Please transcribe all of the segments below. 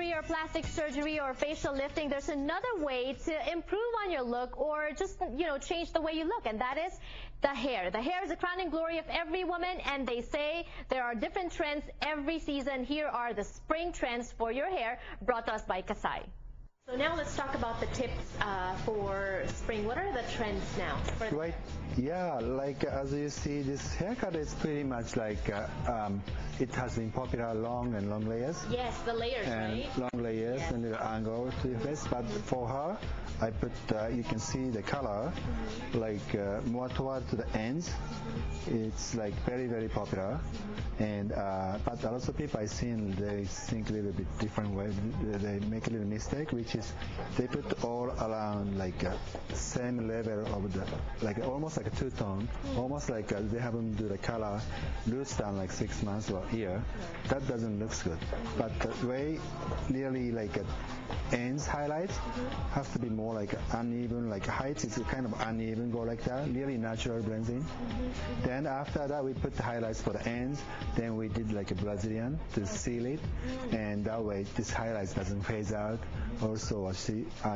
surgery or plastic surgery or facial lifting, there's another way to improve on your look or just, change the way you look, and that is the hair. The hair is the crowning glory of every woman, and they say there are different trends every season. Here are the spring trends for your hair brought to us by Kasai. So now let's talk about the tips for spring. What are the trends now? Right. Yeah, like as you see, this haircut is pretty much like it has been popular long layers. Yes, the layers, and right? Long layers and the angle to the face. But for her, I put you can see the color like more toward the ends. It's like very popular, and but a lot of people I've seen they think a little bit different way. They make a little mistake, which is they put all around like same level of the like almost like a two-tone, almost like they haven't do the color roots down like 6 months or a year. That doesn't look good. But the way nearly like ends highlights has to be more like uneven, like heights is kind of uneven, go like that, really natural blends in. Then after that we put the highlights for the ends, then we did like a Brazilian to seal it, and that way this highlights doesn't phase out. Also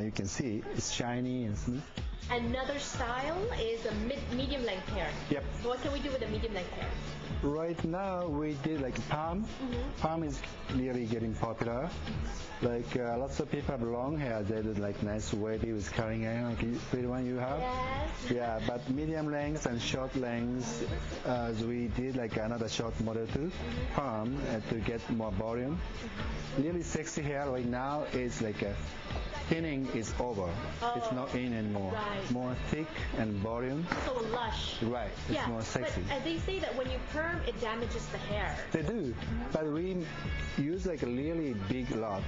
you can see it's shiny and smooth. Another style is a medium length hair. Yep. What can we do with a medium length hair? Right now we did like palm. Palm is really getting popular. Like lots of people have long hair, they do like nice wavy with curling hair, like the one you have. Yes. Yeah, but medium lengths and short lengths, we did like another short model too, palm, to get more volume. Really sexy hair right now is like a thinning is over. It's not in anymore. Right. More thick and volume. So lush. Right. It's more sexy. But they say that when you perm, it damages the hair. They do, but we use like a really big lot.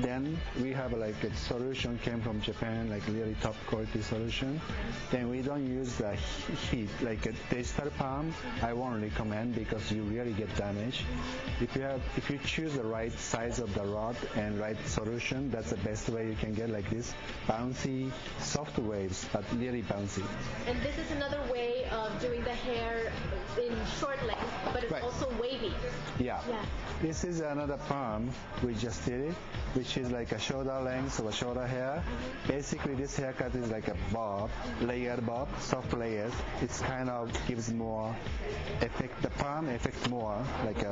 Then we have like a solution came from Japan, like really top quality solution. Then we don't use the heat, like a digital palm. I won't recommend because you really get damage. If you choose the right size of the rod and right solution, that's the best way you can get like this bouncy, soft waves, but really bouncy. And this is another way of doing the hair in short length, but it's also wavy. Yeah. This is another palm we just did it, which is like a shoulder length of a shoulder hair. Basically this haircut is like a bob, layered bob, soft layers. It's kind of gives more effect, the palm effect more, like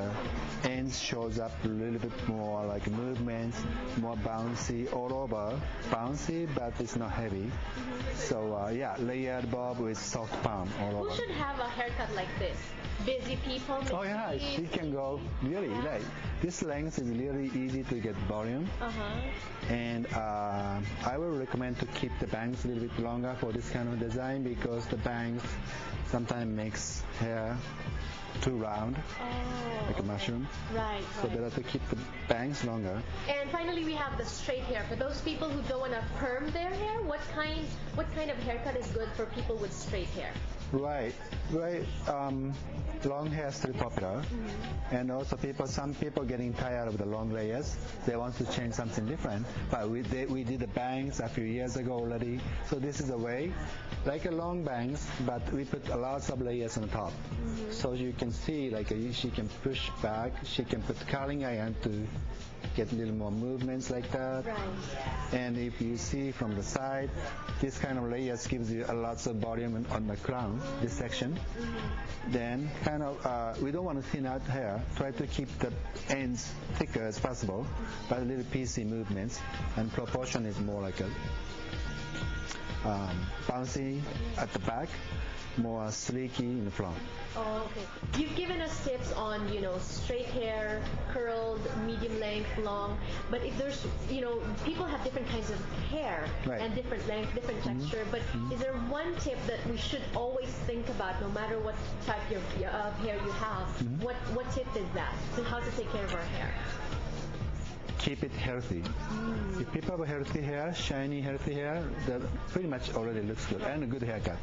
ends shows up a little bit more like movements, more bouncy all over, bouncy but it's not heavy. So yeah, layered bob with soft palm all over. Who should have a haircut like this? Busy people? Oh yeah, she can go really like this length is really easy to get volume. And I will recommend to keep the bangs a little bit longer for this kind of design because the bangs sometimes makes hair too round, like a mushroom. Right. So better to keep the bangs longer. And finally, we have the straight hair. For those people who don't want to perm their hair, what kind of haircut is good for people with straight hair? Right. Long hair is still popular, and also some people getting tired of the long layers. They want to change something different. But we did the bangs a few years ago already. So this is a way, like a long bangs, but we put lots of layers on top. So you can see like she can push back. She can put curling iron to get a little more movements like that. Right. And if you see from the side, this kind of layers gives you a lots of volume on the crown, this section. Then kind of, we don't want to thin out hair. Try to keep the ends thicker as possible, but a little piecey movements. And proportion is more like a bouncy at the back, more sleeky in the front. Oh, okay. You've given us tips on, straight hair, curled, medium length, long. But if there's, people have different kinds of hair and different length, different texture. But is there one tip that we should always think about, no matter what type of hair you have? What tip is that? So how to take care of our hair? Keep it healthy. If people have healthy hair, shiny healthy hair, that pretty much already looks good and a good haircut.